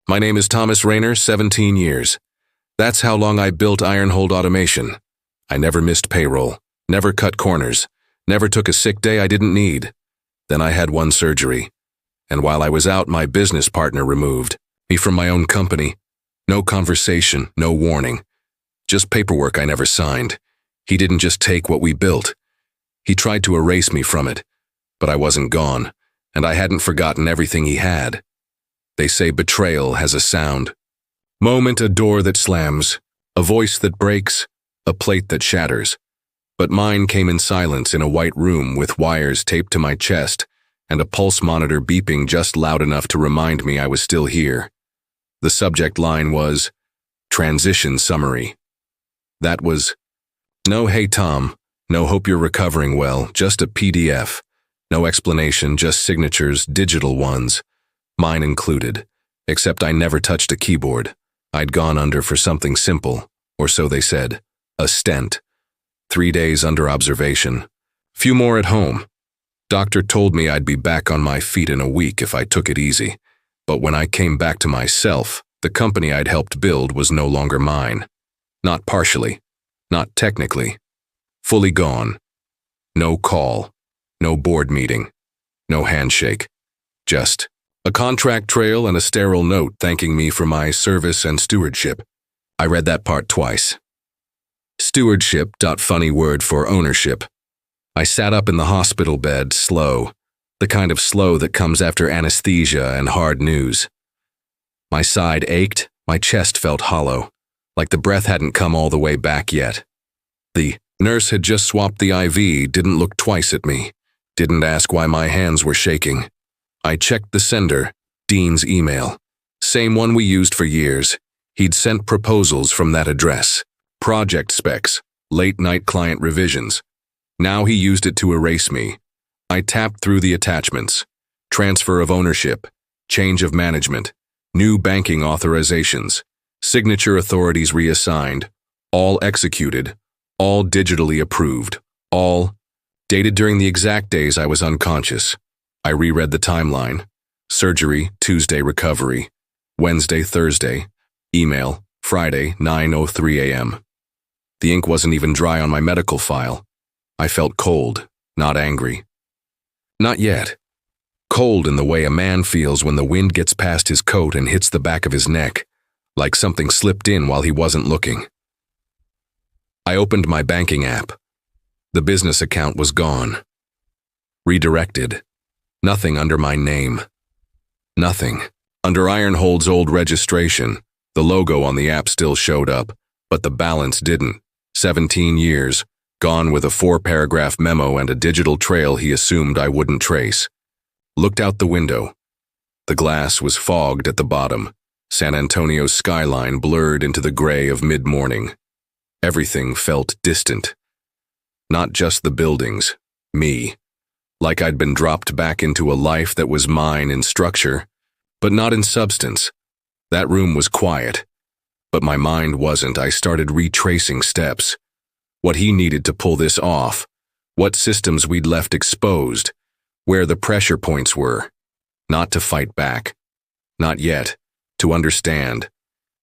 My name is Thomas Rayner, 17 years. That's how long I built Ironhold Automation. I never missed payroll, never cut corners, never took a sick day I didn't need. Then I had one surgery. And while I was out, my business partner removed me from my own company. No conversation, no warning. Just paperwork I never signed. He didn't just take what we built. He tried to erase me from it. But I wasn't gone, and I hadn't forgotten everything he had. They say betrayal has a sound. Moment, a door that slams, a voice that breaks, a plate that shatters. But mine came in silence in a white room with wires taped to my chest and a pulse monitor beeping just loud enough to remind me I was still here. The subject line was, Transition Summary. That was, no hey Tom, no hope you're recovering well, just a PDF. No explanation, just signatures, digital ones. Mine included, except I never touched a keyboard. I'd gone under for something simple, or so they said, a stent. 3 days under observation. Few more at home. Doctor told me I'd be back on my feet in a week if I took it easy. But when I came back to myself, the company I'd helped build was no longer mine. Not partially, not technically. Fully gone. No call, no board meeting, no handshake. Just a contract trail and a sterile note thanking me for my service and stewardship. I read that part twice. Stewardship, funny word for ownership. I sat up in the hospital bed, slow, the kind of slow that comes after anesthesia and hard news. My side ached, my chest felt hollow, like the breath hadn't come all the way back yet. The nurse had just swapped the IV, didn't look twice at me, didn't ask why my hands were shaking. I checked the sender, Dean's email. Same one we used for years. He'd sent proposals from that address. Project specs, late-night client revisions. Now he used it to erase me. I tapped through the attachments. Transfer of ownership, change of management, new banking authorizations, signature authorities reassigned, all executed, all digitally approved, all dated during the exact days I was unconscious. I reread the timeline. Surgery, Tuesday recovery, Wednesday, Thursday, email, Friday, 9:03 a.m. The ink wasn't even dry on my medical file. I felt cold, not angry. Not yet. Cold in the way a man feels when the wind gets past his coat and hits the back of his neck, like something slipped in while he wasn't looking. I opened my banking app. The business account was gone. Redirected. Nothing under my name. Nothing. Under Ironhold's old registration, the logo on the app still showed up, but the balance didn't. 17 years, gone with a 4-paragraph memo and a digital trail he assumed I wouldn't trace. Looked out the window. The glass was fogged at the bottom. San Antonio's skyline blurred into the gray of mid-morning. Everything felt distant. Not just the buildings, me. Like I'd been dropped back into a life that was mine in structure, but not in substance. That room was quiet, but my mind wasn't. I started retracing steps. What he needed to pull this off, what systems we'd left exposed, where the pressure points were. Not to fight back. Not yet. To understand.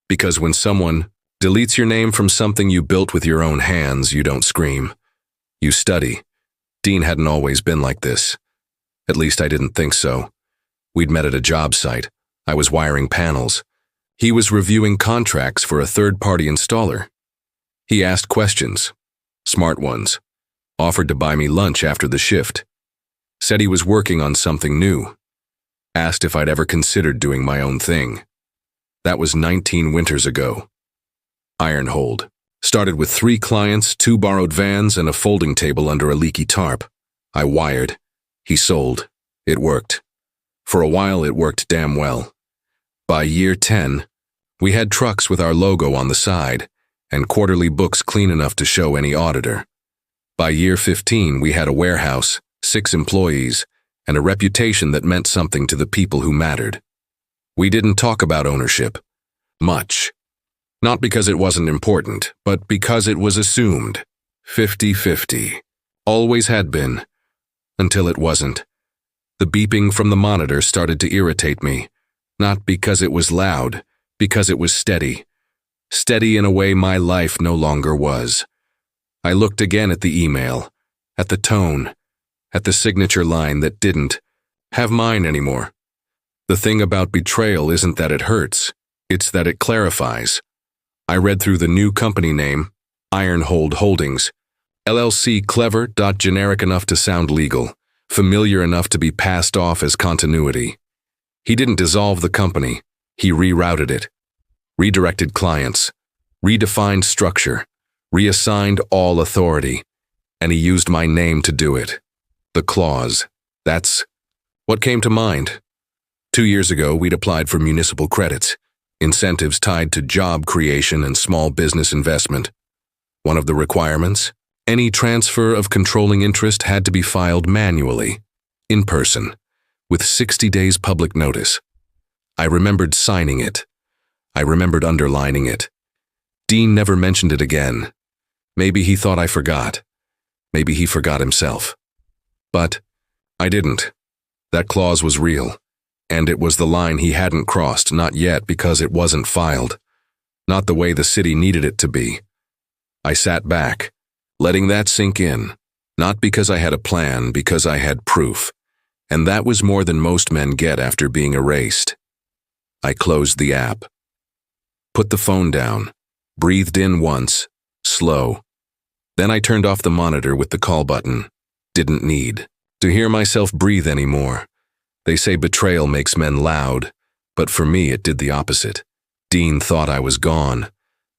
Because when someone deletes your name from something you built with your own hands, you don't scream. You study. Dean hadn't always been like this. At least I didn't think so. We'd met at a job site. I was wiring panels. He was reviewing contracts for a third-party installer. He asked questions. Smart ones. Offered to buy me lunch after the shift. Said he was working on something new. Asked if I'd ever considered doing my own thing. That was 19 winters ago. Ironhold. Started with 3 clients, 2 borrowed vans, and a folding table under a leaky tarp. I wired. He sold. It worked. For a while, it worked damn well. By year 10, we had trucks with our logo on the side, and quarterly books clean enough to show any auditor. By year 15, we had a warehouse, 6 employees, and a reputation that meant something to the people who mattered. We didn't talk about ownership. Much. Not because it wasn't important, but because it was assumed. 50-50. Always had been. Until it wasn't. The beeping from the monitor started to irritate me. Not because it was loud, because it was steady. Steady in a way my life no longer was. I looked again at the email, at the tone, at the signature line that didn't have mine anymore. The thing about betrayal isn't that it hurts, it's that it clarifies. I read through the new company name, Ironhold Holdings, LLC, clever, generic enough to sound legal, familiar enough to be passed off as continuity. He didn't dissolve the company, he rerouted it, redirected clients, redefined structure, reassigned all authority, and he used my name to do it. The clause, that's what came to mind. 2 years ago, we'd applied for municipal credits, incentives tied to job creation and small business investment. One of the requirements, any transfer of controlling interest had to be filed manually, in person, with 60 days public notice. I remembered signing it. I remembered underlining it. Dean never mentioned it again. Maybe he thought I forgot. Maybe he forgot himself. But I didn't. That clause was real, and it was the line he hadn't crossed, not yet because it wasn't filed. Not the way the city needed it to be. I sat back, letting that sink in, not because I had a plan, because I had proof, and that was more than most men get after being erased. I closed the app, put the phone down, breathed in once, slow. Then I turned off the monitor with the call button. Didn't need to hear myself breathe anymore. They say betrayal makes men loud, but for me it did the opposite. Dean thought I was gone,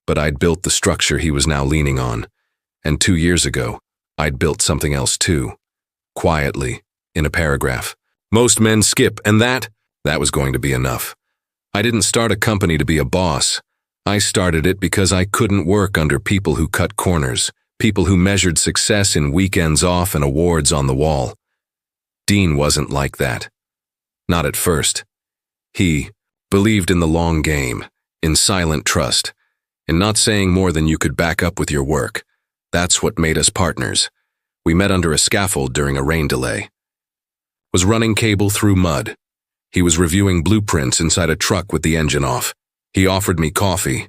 but I'd built the structure he was now leaning on. And 2 years ago, I'd built something else too. Quietly, in a paragraph. Most men skip, and that was going to be enough. I didn't start a company to be a boss. I started it because I couldn't work under people who cut corners, people who measured success in weekends off and awards on the wall. Dean wasn't like that. Not at first. He believed in the long game, in silent trust, in not saying more than you could back up with your work. That's what made us partners. We met under a scaffold during a rain delay. Was running cable through mud. He was reviewing blueprints inside a truck with the engine off. He offered me coffee,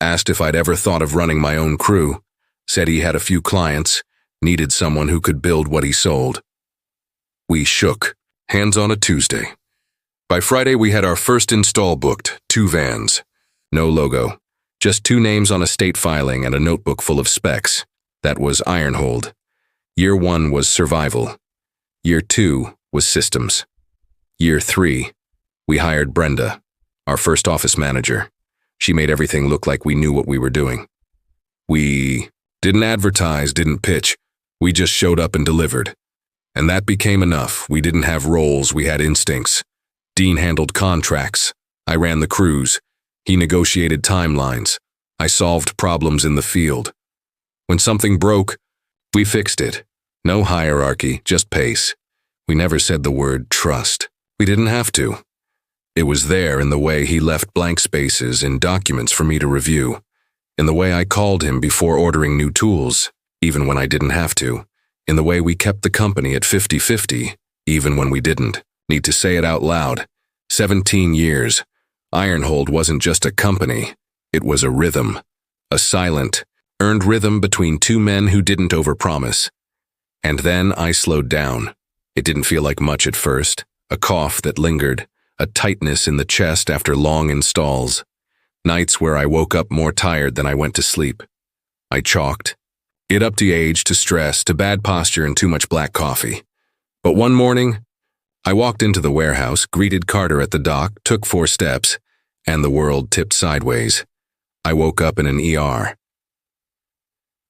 asked if I'd ever thought of running my own crew, said he had a few clients, needed someone who could build what he sold. We shook, hands on a Tuesday. By Friday, we had our first install booked, 2 vans. No logo, just 2 names on a state filing and a notebook full of specs. That was Ironhold. Year 1 was survival. Year 2 was systems. Year 3, we hired Brenda, our first office manager. She made everything look like we knew what we were doing. We didn't advertise, didn't pitch. We just showed up and delivered. And that became enough. We didn't have roles, we had instincts. Dean handled contracts. I ran the crews. He negotiated timelines. I solved problems in the field. When something broke, we fixed it. No hierarchy, just pace. We never said the word trust. We didn't have to. It was there in the way he left blank spaces in documents for me to review, in the way I called him before ordering new tools, even when I didn't have to, in the way we kept the company at 50-50, even when we didn't. Need to say it out loud. 17 years. Ironhold wasn't just a company. It was a rhythm. A silent, earned rhythm between 2 men who didn't overpromise. And then I slowed down. It didn't feel like much at first. A cough that lingered. A tightness in the chest after long installs. Nights where I woke up more tired than I went to sleep. I chalked it up to age, to stress, to bad posture and too much black coffee. But one morning, I walked into the warehouse, greeted Carter at the dock, took 4 steps, and the world tipped sideways. I woke up in an ER.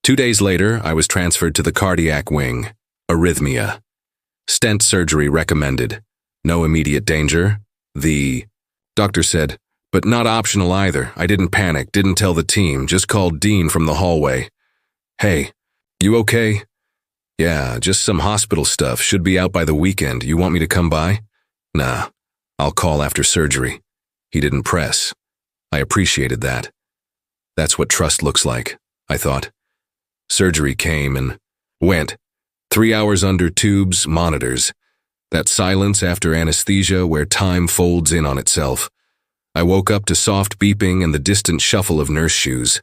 2 days later, I was transferred to the cardiac wing. Arrhythmia. Stent surgery recommended. No immediate danger. The doctor said, but not optional either. I didn't panic, didn't tell the team, just called Dean from the hallway. Hey, you okay? Yeah, just some hospital stuff. Should be out by the weekend. You want me to come by? Nah, I'll call after surgery. He didn't press. I appreciated that. That's what trust looks like, I thought. Surgery came and went. 3 hours under tubes, monitors. That silence after anesthesia where time folds in on itself. I woke up to soft beeping and the distant shuffle of nurse shoes.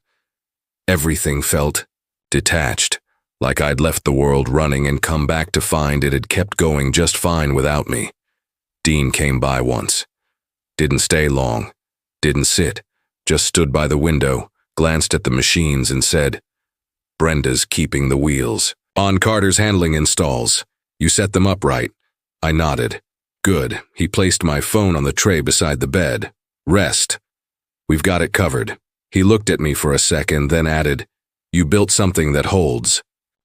Everything felt detached, like I'd left the world running and come back to find it had kept going just fine without me. Dean came by once. Didn't stay long. Didn't sit. Just stood by the window, glanced at the machines and said, "Brenda's keeping the wheels. On Carter's handling installs. You set them up right." I nodded. Good. He placed my phone on the tray beside the bed. Rest. We've got it covered. He looked at me for a second, then added, "You built something that holds."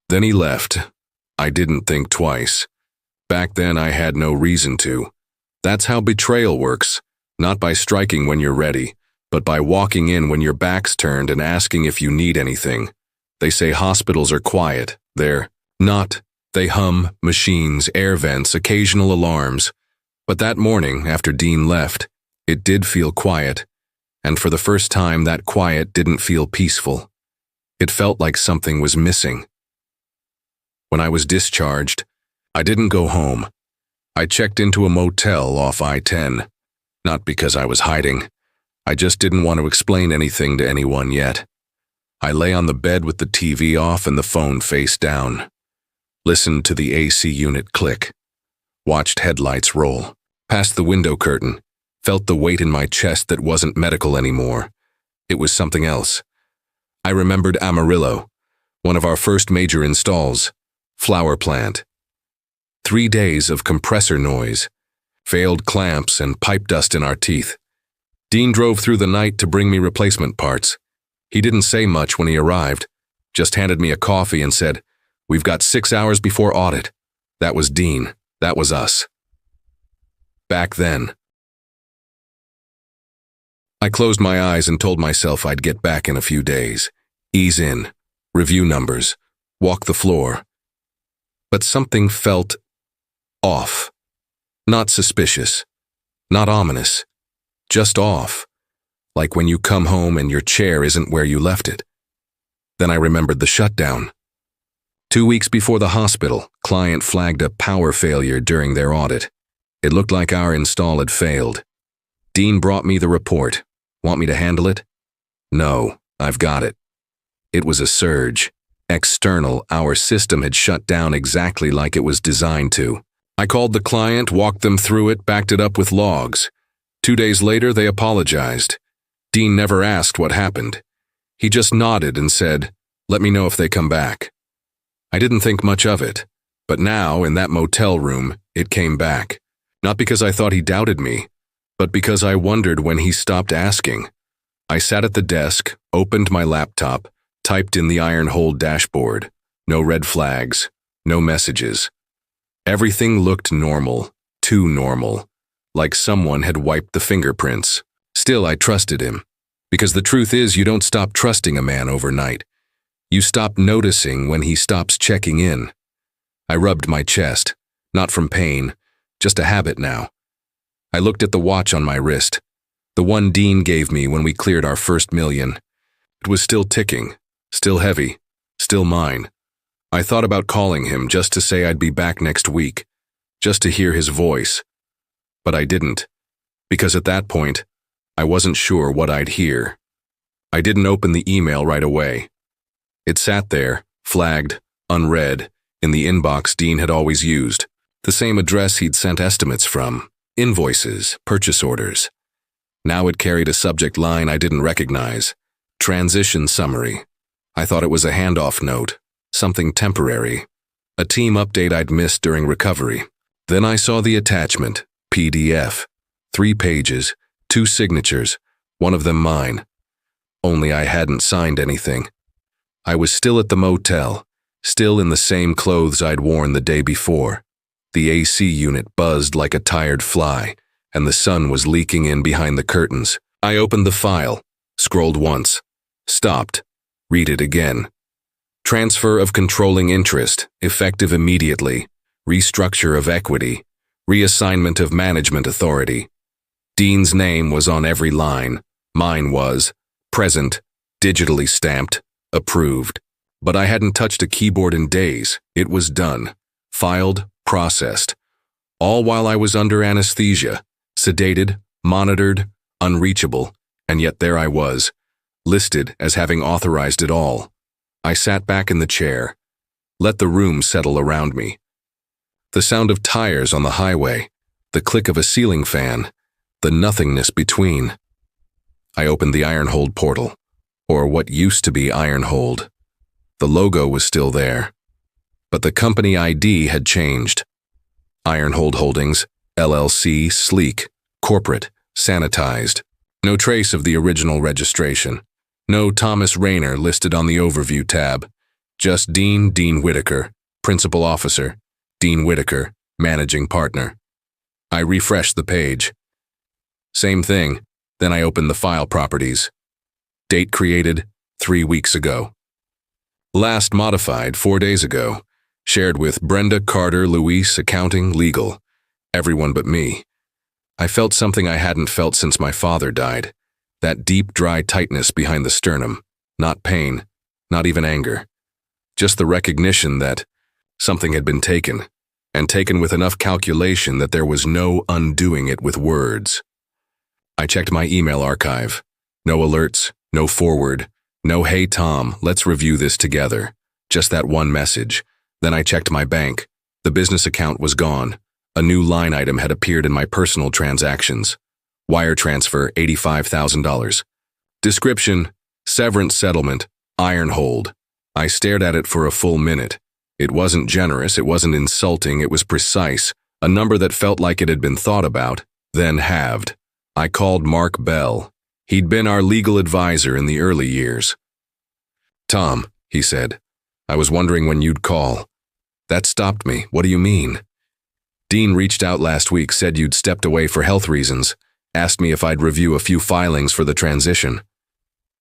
Then he left. I didn't think twice. Back then I had no reason to. That's how betrayal works. Not by striking when you're ready, but by walking in when your back's turned and asking if you need anything. They say hospitals are quiet. They're not. They hum, machines, air vents, occasional alarms. But that morning, after Dean left, it did feel quiet. And for the first time, that quiet didn't feel peaceful. It felt like something was missing. When I was discharged, I didn't go home. I checked into a motel off I-10. Not because I was hiding. I just didn't want to explain anything to anyone yet. I lay on the bed with the TV off and the phone face down. Listened to the AC unit click. Watched headlights roll. Past the window curtain. Felt the weight in my chest that wasn't medical anymore. It was something else. I remembered Amarillo, one of our first major installs. Flower plant. 3 days of compressor noise. Failed clamps and pipe dust in our teeth. Dean drove through the night to bring me replacement parts. He didn't say much when he arrived, just handed me a coffee and said, "We've got 6 hours before audit." That was Dean. That was us. Back then. I closed my eyes and told myself I'd get back in a few days. Ease in. Review numbers. Walk the floor. But something felt off. Not suspicious. Not ominous. Just off. Like when you come home and your chair isn't where you left it. Then I remembered the shutdown. 2 weeks before the hospital, client flagged a power failure during their audit. It looked like our install had failed. Dean brought me the report. Want me to handle it? No, I've got it. It was a surge. External, our system had shut down exactly like it was designed to. I called the client, walked them through it, backed it up with logs. 2 days later, they apologized. Dean never asked what happened. He just nodded and said, "Let me know if they come back." I didn't think much of it, but now, in that motel room, it came back. Not because I thought he doubted me, but because I wondered when he stopped asking. I sat at the desk, opened my laptop, typed in the iron-hold dashboard. No red flags, no messages. Everything looked normal, too normal, like someone had wiped the fingerprints. Still, I trusted him, because the truth is you don't stop trusting a man overnight. You stop noticing when he stops checking in. I rubbed my chest, not from pain, just a habit now. I looked at the watch on my wrist, the one Dean gave me when we cleared our first million. It was still ticking, still heavy, still mine. I thought about calling him just to say I'd be back next week, just to hear his voice. But I didn't, because at that point, I wasn't sure what I'd hear. I didn't open the email right away. It sat there, flagged, unread, in the inbox Dean had always used, the same address he'd sent estimates from, invoices, purchase orders. Now it carried a subject line I didn't recognize, transition summary. I thought it was a handoff note, something temporary, a team update I'd missed during recovery. Then I saw the attachment, PDF, 3 pages, 2 signatures, one of them mine. Only I hadn't signed anything. I was still at the motel, still in the same clothes I'd worn the day before. The AC unit buzzed like a tired fly, and the sun was leaking in behind the curtains. I opened the file, scrolled once, stopped, read it again. Transfer of controlling interest, effective immediately. Restructure of equity. Reassignment of management authority. Dean's name was on every line. Mine was present, digitally stamped, approved. But I hadn't touched a keyboard in days. It was done. Filed, processed. All while I was under anesthesia, sedated, monitored, unreachable, and yet there I was, listed as having authorized it all. I sat back in the chair, let the room settle around me. The sound of tires on the highway, the click of a ceiling fan, the nothingness between. I opened the Ironhold portal, or what used to be Ironhold. The logo was still there, but the company ID had changed. Ironhold Holdings, LLC, sleek, corporate, sanitized. No trace of the original registration. No Thomas Rayner listed on the overview tab. Just Dean Whitaker, principal officer, Dean Whitaker, managing partner. I refreshed the page. Same thing. Then I opened the file properties. Date created 3 weeks ago. Last modified 4 days ago. Shared with Brenda Carter, Luis, accounting, legal. Everyone but me. I felt something I hadn't felt since my father died. That deep, dry tightness behind the sternum. Not pain, not even anger. Just the recognition that something had been taken, and taken with enough calculation that there was no undoing it with words. I checked my email archive. No alerts, no forward, no "Hey Tom, let's review this together." Just that one message. Then I checked my bank. The business account was gone. A new line item had appeared in my personal transactions. Wire transfer, $85,000. Description, severance settlement, Ironhold. I stared at it for a full minute. It wasn't generous, it wasn't insulting, it was precise, a number that felt like it had been thought about, then halved. I called Mark Bell. He'd been our legal advisor in the early years. "Tom," he said, "I was wondering when you'd call." "That stopped me. What do you mean?" "Dean reached out last week, said you'd stepped away for health reasons, asked me if I'd review a few filings for the transition."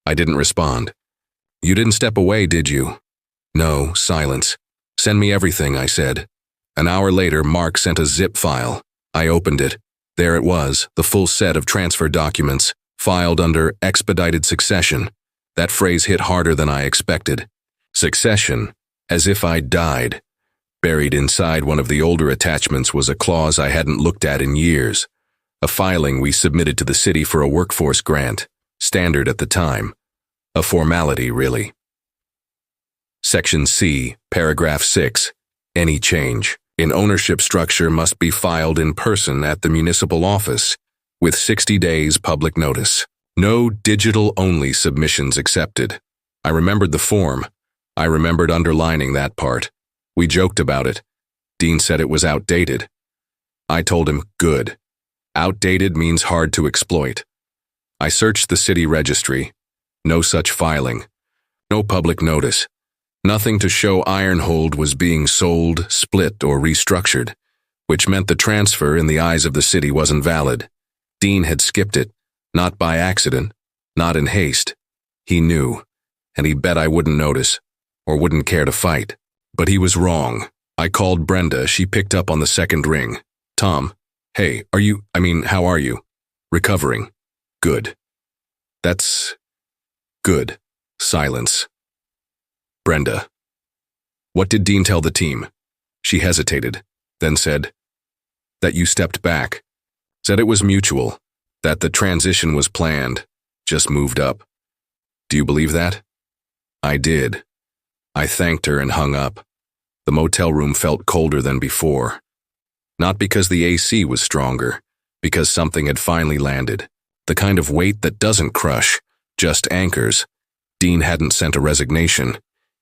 I didn't respond. "You didn't step away, did you?" "No," silence. "Send me everything," I said. An hour later, Mark sent a zip file. I opened it. There it was, the full set of transfer documents, filed under expedited succession. That phrase hit harder than I expected. Succession, as if I'd died. Buried inside one of the older attachments was a clause I hadn't looked at in years. A filing we submitted to the city for a workforce grant, standard at the time. A formality, really. Section C, paragraph 6, any change in ownership structure must be filed in person at the municipal office, with 60 days public notice. No digital-only submissions accepted. I remembered the form. I remembered underlining that part. We joked about it. Dean said it was outdated. I told him, good. Outdated means hard to exploit. I searched the city registry. No such filing. No public notice. Nothing to show Ironhold was being sold, split, or restructured, which meant the transfer in the eyes of the city wasn't valid. Dean had skipped it, not by accident, not in haste. He knew, and he bet I wouldn't notice, or wouldn't care to fight. But he was wrong. I called Brenda. She picked up on the second ring. "Tom, hey, how are you?" "Recovering." "Good." "That's good." Silence. "Brenda, what did Dean tell the team?" She hesitated, then said, "That you stepped back. Said it was mutual, that the transition was planned, just moved up. Do you believe that?" I did. I thanked her and hung up. The motel room felt colder than before. Not because the AC was stronger, because something had finally landed. The kind of weight that doesn't crush, just anchors. Dean hadn't sent a resignation.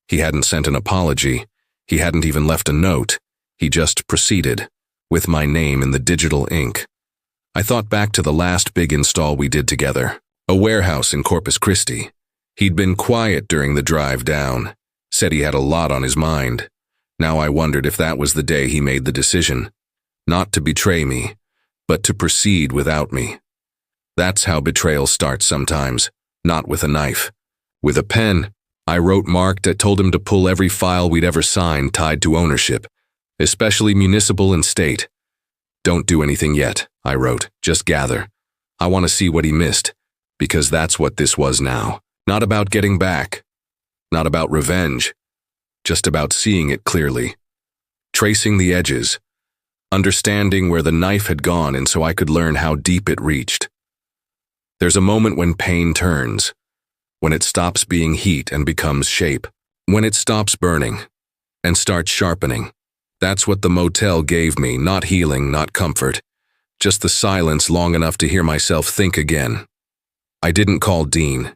He hadn't sent an apology. He hadn't even left a note. He just proceeded, with my name in the digital ink. I thought back to the last big install we did together, a warehouse in Corpus Christi. He'd been quiet during the drive down, said he had a lot on his mind. Now I wondered if that was the day he made the decision. Not to betray me, but to proceed without me. That's how betrayal starts sometimes, not with a knife. With a pen, I wrote Mark that told him to pull every file we'd ever signed tied to ownership, especially municipal and state. "Don't do anything yet," I wrote, "just gather. I want to see what he missed, because that's what this was now. Not about getting back, not about revenge, just about seeing it clearly. Tracing the edges, understanding where the knife had gone and so I could learn how deep it reached." There's a moment when pain turns, when it stops being heat and becomes shape, when it stops burning and starts sharpening. That's what the motel gave me, not healing, not comfort, just the silence long enough to hear myself think again. I didn't call Dean,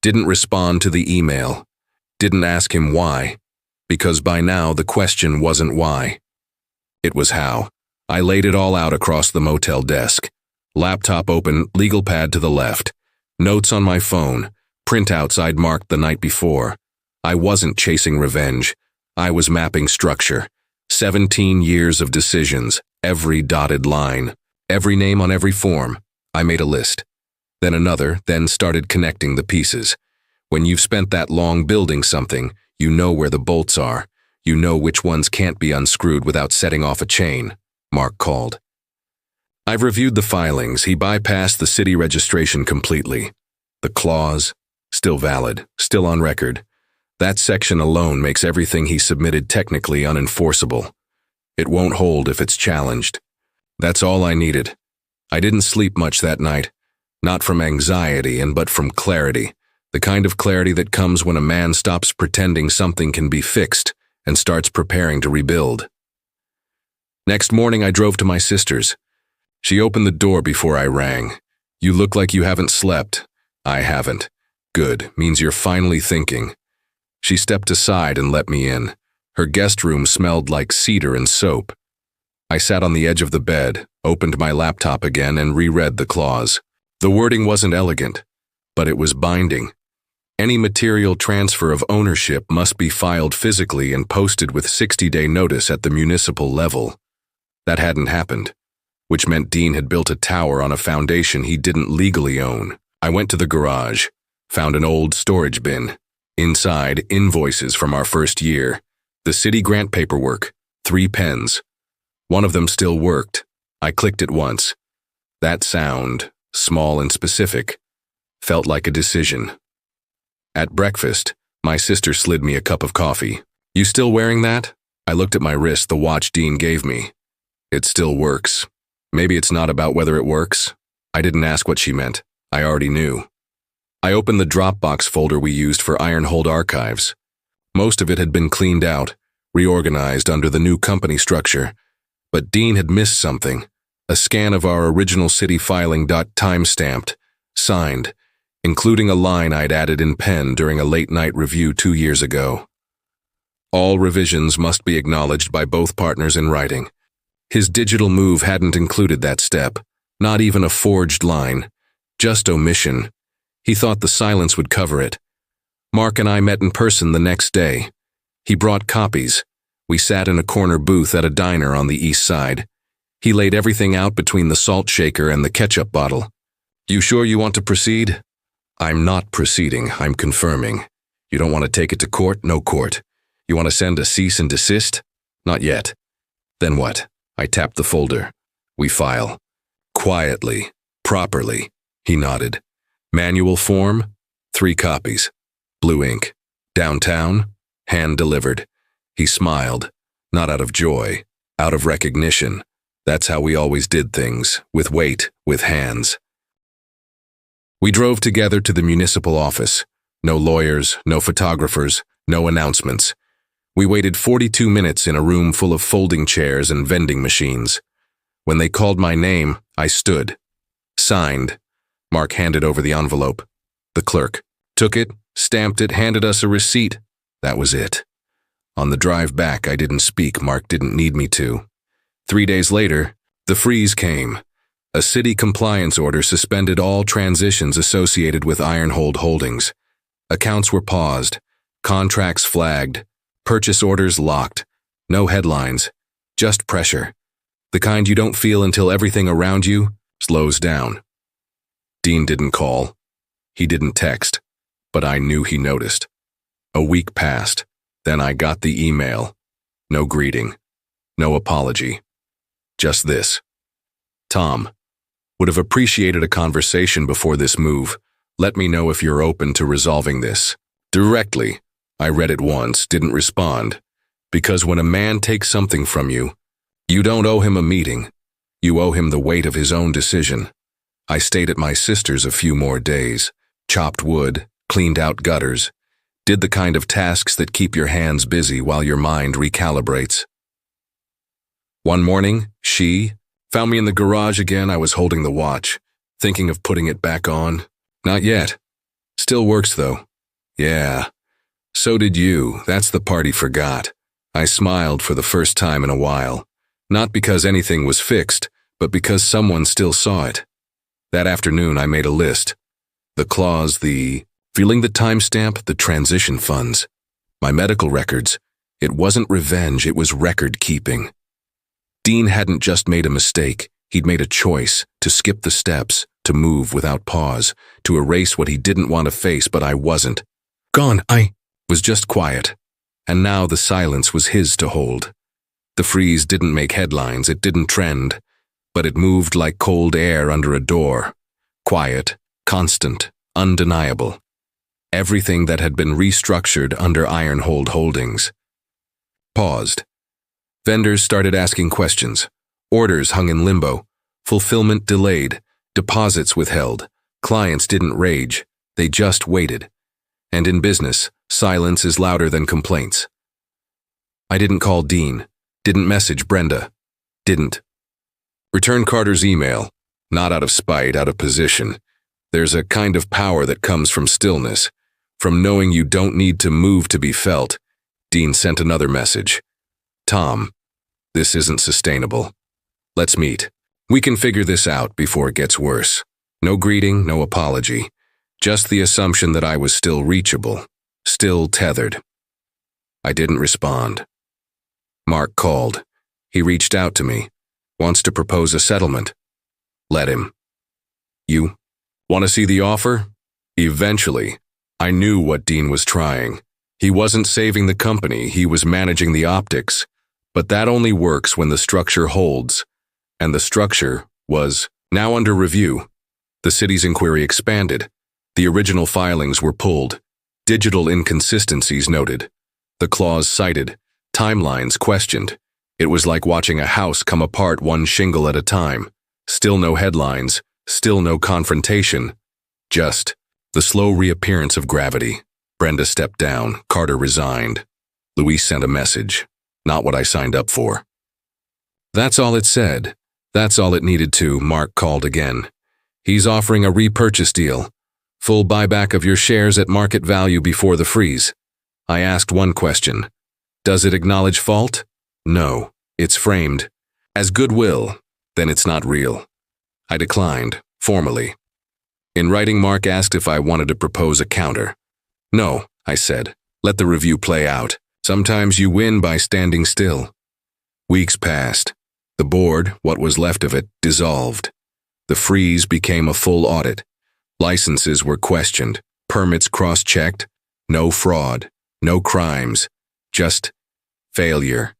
didn't respond to the email, didn't ask him why, because by now the question wasn't why. It was how. I laid it all out across the motel desk. Laptop open, legal pad to the left. Notes on my phone, printouts I'd marked the night before. I wasn't chasing revenge. I was mapping structure. 17 years of decisions, every dotted line, every name on every form. I made a list. Then another, then started connecting the pieces. When you've spent that long building something, you know where the bolts are. You know which ones can't be unscrewed without setting off a chain, Mark called. I've reviewed the filings. He bypassed the city registration completely. The clause, still valid, still on record. That section alone makes everything he submitted technically unenforceable. It won't hold if it's challenged. That's all I needed. I didn't sleep much that night, not from anxiety but from clarity, the kind of clarity that comes when a man stops pretending something can be fixed and starts preparing to rebuild. Next morning, I drove to my sister's. She opened the door before I rang. "You look like you haven't slept." "I haven't." "Good, means you're finally thinking." She stepped aside and let me in. Her guest room smelled like cedar and soap. I sat on the edge of the bed, opened my laptop again, and reread the clause. The wording wasn't elegant, but it was binding. Any material transfer of ownership must be filed physically and posted with 60-day notice at the municipal level. That hadn't happened, which meant Dean had built a tower on a foundation he didn't legally own. I went to the garage, found an old storage bin. Inside, invoices from our first year. The city grant paperwork, 3 pens. One of them still worked. I clicked it once. That sound, small and specific, felt like a decision. At breakfast, my sister slid me a cup of coffee. "You still wearing that?" I looked at my wrist, the watch Dean gave me. "It still works." Maybe it's not about whether it works. I didn't ask what she meant. I already knew. I opened the Dropbox folder we used for Ironhold archives. Most of it had been cleaned out, reorganized under the new company structure. But Dean had missed something. A scan of our original city filing timestamped, signed, including a line I'd added in pen during a late-night review 2 years ago. All revisions must be acknowledged by both partners in writing. His digital move hadn't included that step, not even a forged line, just omission. He thought the silence would cover it. Mark and I met in person the next day. He brought copies. We sat in a corner booth at a diner on the east side. He laid everything out between the salt shaker and the ketchup bottle. "You sure you want to proceed?" "I'm not proceeding, I'm confirming. You don't want to take it to court? No court. You want to send a cease and desist? Not yet. Then what?" I tapped the folder. "We file. Quietly, properly." He nodded. "Manual form? 3 copies. Blue ink. Downtown? Hand-delivered." He smiled, not out of joy, out of recognition. That's how we always did things, with weight, with hands. We drove together to the municipal office. No lawyers, no photographers, no announcements. We waited 42 minutes in a room full of folding chairs and vending machines. When they called my name, I stood. Signed. Mark handed over the envelope. The clerk took it, stamped it, handed us a receipt. That was it. On the drive back, I didn't speak. Mark didn't need me to. 3 days later, the freeze came. A city compliance order suspended all transitions associated with Ironhold Holdings. Accounts were paused, contracts flagged, purchase orders locked. No headlines, just pressure. The kind you don't feel until everything around you slows down. Dean didn't call. He didn't text, but I knew he noticed. A week passed. Then I got the email. No greeting. No apology. Just this. "Tom, would have appreciated a conversation before this move. Let me know if you're open to resolving this." Directly. I read it once, didn't respond. Because when a man takes something from you, you don't owe him a meeting. You owe him the weight of his own decision. I stayed at my sister's a few more days, chopped wood, cleaned out gutters, did the kind of tasks that keep your hands busy while your mind recalibrates. One morning, she found me in the garage again. I was holding the watch, thinking of putting it back on. Not yet. Still works though. Yeah. So did you. That's the part he forgot. I smiled for the first time in a while. Not because anything was fixed, but because someone still saw it. That afternoon I made a list. The clause, the feeling the timestamp, the transition funds. My medical records. It wasn't revenge, it was record keeping. Dean hadn't just made a mistake, he'd made a choice to skip the steps, to move without pause, to erase what he didn't want to face, but I wasn't. Gone, I was just quiet. And now the silence was his to hold. The freeze didn't make headlines, it didn't trend, but it moved like cold air under a door. Quiet, constant, undeniable. Everything that had been restructured under Ironhold Holdings. Paused. Vendors started asking questions. Orders hung in limbo. Fulfillment delayed. Deposits withheld. Clients didn't rage. They just waited. And in business, silence is louder than complaints. I didn't call Dean. Didn't message Brenda. Didn't. Return Carter's email. Not out of spite, out of position. There's a kind of power that comes from stillness. From knowing you don't need to move to be felt. Dean sent another message. Tom, this isn't sustainable. Let's meet. We can figure this out before it gets worse. No greeting, no apology. Just the assumption that I was still reachable, still tethered. I didn't respond. Mark called. He reached out to me. Wants to propose a settlement. Let him. You want to see the offer? Eventually. I knew what Dean was trying. He wasn't saving the company, he was managing the optics. But that only works when the structure holds. And the structure was now under review. The city's inquiry expanded. The original filings were pulled. Digital inconsistencies noted. The clause cited. Timelines questioned. It was like watching a house come apart one shingle at a time. Still no headlines. Still no confrontation. Just the slow reappearance of gravity. Brenda stepped down. Carter resigned. Luis sent a message. Not what I signed up for. That's all it said. That's all it needed to. Mark called again. He's offering a repurchase deal. Full buyback of your shares at market value before the freeze. I asked one question. Does it acknowledge fault? No. It's framed as goodwill. Then it's not real. I declined, formally. In writing, Mark asked if I wanted to propose a counter. No, I said. Let the review play out. Sometimes you win by standing still. Weeks passed. The board, what was left of it, dissolved. The freeze became a full audit. Licenses were questioned, permits cross-checked. No fraud, no crimes, just failure.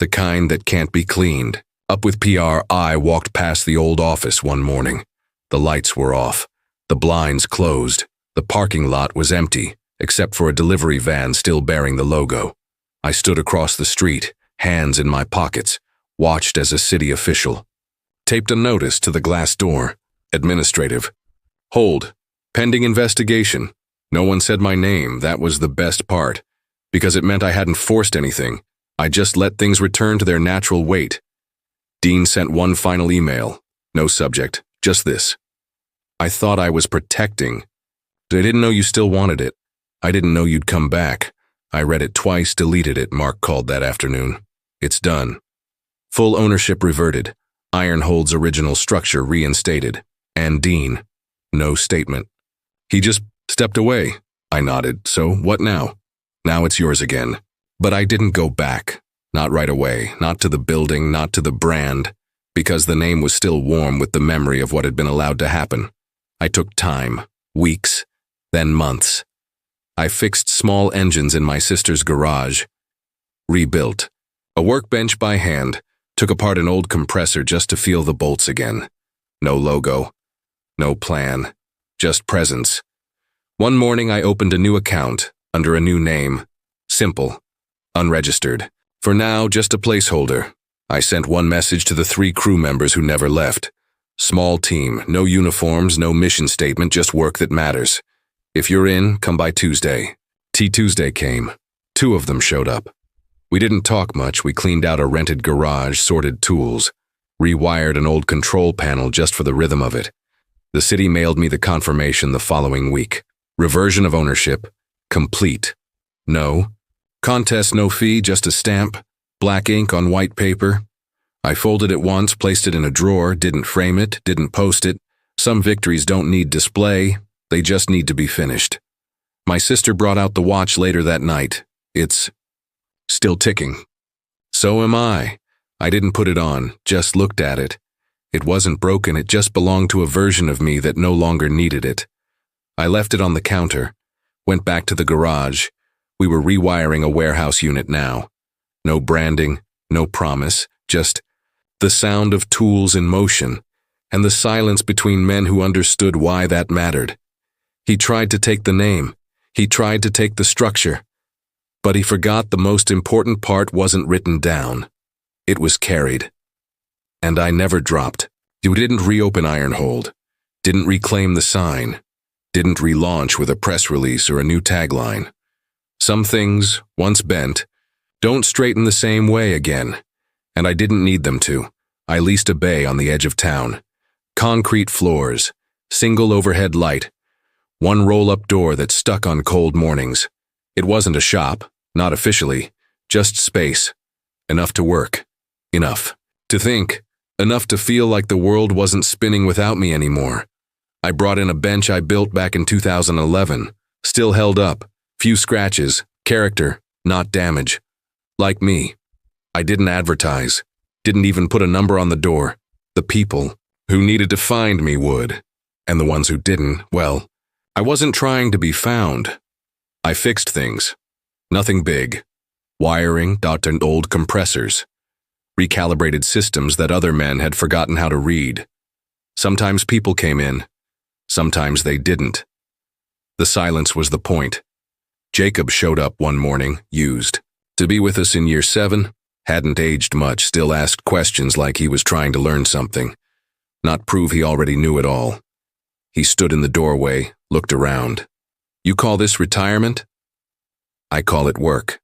The kind that can't be cleaned. Up with PR, I walked past the old office one morning. The lights were off. The blinds closed. The parking lot was empty, except for a delivery van still bearing the logo. I stood across the street, hands in my pockets, watched as a city official. Taped a notice to the glass door. Administrative. Hold. Pending investigation. No one said my name. That was the best part. Because it meant I hadn't forced anything. I just let things return to their natural weight. Dean sent one final email. No subject. Just this. I thought I was protecting. I didn't know you still wanted it. I didn't know you'd come back. I read it twice, deleted it, Mark called that afternoon. It's done. Full ownership reverted. Ironhold's original structure reinstated. And Dean. No statement. He just stepped away. I nodded. So what now? Now it's yours again. But I didn't go back. Not right away. Not to the building, not to the brand. Because the name was still warm with the memory of what had been allowed to happen. I took time. Weeks. Then months. I fixed small engines in my sister's garage. Rebuilt. A workbench by hand. Took apart an old compressor just to feel the bolts again. No logo. No plan. Just presence. One morning I opened a new account, under a new name. Simple. Unregistered. For now, just a placeholder. I sent one message to the 3 crew members who never left. Small team, no uniforms, no mission statement, just work that matters. If you're in, come by Tuesday. Tuesday came. 2 of them showed up. We didn't talk much. We cleaned out a rented garage, sorted tools, rewired an old control panel just for the rhythm of it. The city mailed me the confirmation the following week. Reversion of ownership. Complete. No. Contest, no fee, just a stamp. Black ink on white paper. I folded it once, placed it in a drawer, didn't frame it, didn't post it. Some victories don't need display, they just need to be finished. My sister brought out the watch later that night. It's still ticking. So am I. I didn't put it on, just looked at it. It wasn't broken, it just belonged to a version of me that no longer needed it. I left it on the counter, went back to the garage. We were rewiring a warehouse unit now. No branding, no promise, just the sound of tools in motion, and the silence between men who understood why that mattered. He tried to take the name. He tried to take the structure. But he forgot the most important part wasn't written down. It was carried. And I never dropped. You didn't reopen Ironhold. Didn't reclaim the sign. Didn't relaunch with a press release or a new tagline. Some things, once bent, don't straighten the same way again. And I didn't need them to. I leased a bay on the edge of town. Concrete floors, single overhead light, one roll-up door that stuck on cold mornings. It wasn't a shop, not officially, just space. Enough to work. Enough to think. Enough to feel like the world wasn't spinning without me anymore. I brought in a bench I built back in 2011. Still held up. Few scratches. Character, not damage. Like me. I didn't advertise. Didn't even put a number on the door. The people who needed to find me would. And the ones who didn't, well, I wasn't trying to be found. I fixed things. Nothing big. Wiring, and old compressors. Recalibrated systems that other men had forgotten how to read. Sometimes people came in. Sometimes they didn't. The silence was the point. Jacob showed up one morning, used. To be with us in year 7, hadn't aged much, still asked questions like he was trying to learn something. Not prove he already knew it all. He stood in the doorway, looked around. You call this retirement? I call it work.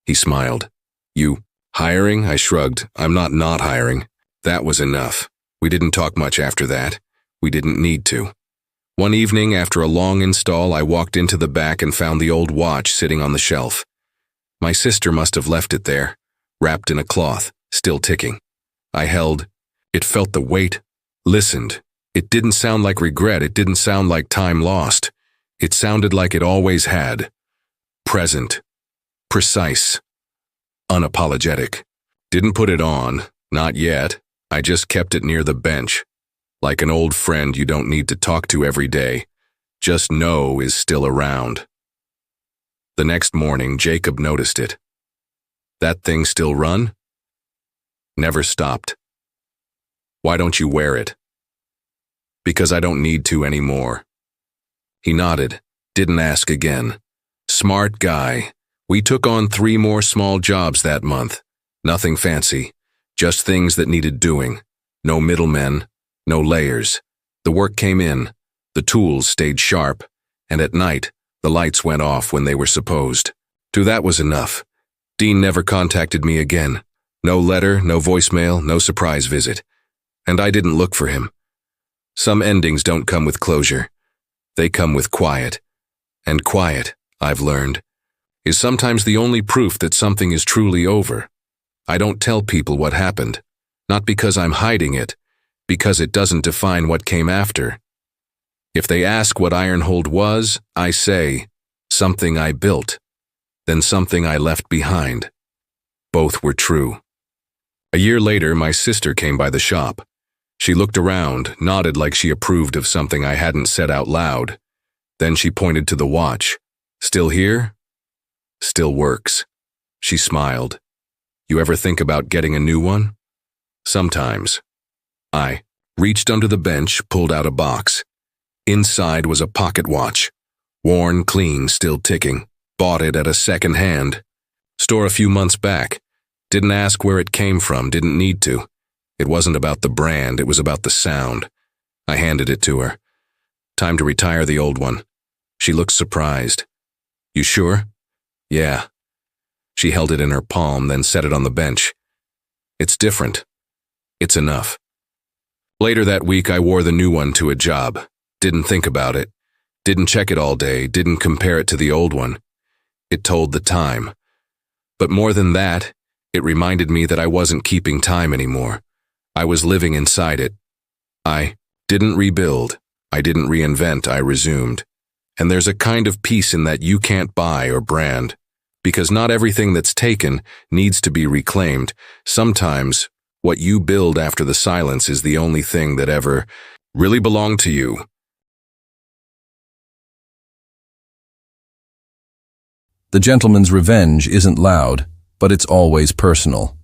He smiled. You hiring? I shrugged. I'm not hiring. That was enough. We didn't talk much after that. We didn't need to. One evening, after a long install, I walked into the back and found the old watch sitting on the shelf. My sister must have left it there, wrapped in a cloth, still ticking. I held. It felt the weight. Listened. It didn't sound like regret. It didn't sound like time lost. It sounded like it always had. Present. Precise. Unapologetic. Didn't put it on. Not yet. I just kept it near the bench. Like an old friend you don't need to talk to every day. Just know is still around. The next morning, Jacob noticed it. That thing still run? Never stopped. Why don't you wear it? Because I don't need to anymore. He nodded, didn't ask again. Smart guy. We took on 3 more small jobs that month. Nothing fancy, just things that needed doing. No middlemen, no layers. The work came in, the tools stayed sharp, and at night, the lights went off when they were supposed. That was enough. Dean never contacted me again. No letter, no voicemail, no surprise visit. And I didn't look for him. Some endings don't come with closure. They come with quiet. And quiet, I've learned, is sometimes the only proof that something is truly over. I don't tell people what happened, not because I'm hiding it, because it doesn't define what came after. If they ask what Ironhold was, I say, something I built, then something I left behind. Both were true. A year later, my sister came by the shop. She looked around, nodded like she approved of something I hadn't said out loud. Then she pointed to the watch. Still here? Still works. She smiled. You ever think about getting a new one? Sometimes. I reached under the bench, pulled out a box. Inside was a pocket watch. Worn, clean, still ticking. Bought it at a second hand. Store a few months back. Didn't ask where it came from, didn't need to. It wasn't about the brand, it was about the sound. I handed it to her. Time to retire the old one. She looked surprised. You sure? Yeah. She held it in her palm, then set it on the bench. It's different. It's enough. Later that week, I wore the new one to a job. Didn't think about it. Didn't check it all day. Didn't compare it to the old one. It told the time. But more than that, it reminded me that I wasn't keeping time anymore. I was living inside it. I didn't rebuild. I didn't reinvent. I resumed. And there's a kind of peace in that you can't buy or brand. Because not everything that's taken needs to be reclaimed. Sometimes, what you build after the silence is the only thing that ever really belonged to you. The Gentleman's Revenge isn't loud, but it's always personal.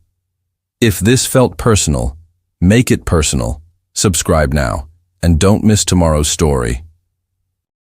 If this felt personal, make it personal. Subscribe now, and don't miss tomorrow's story.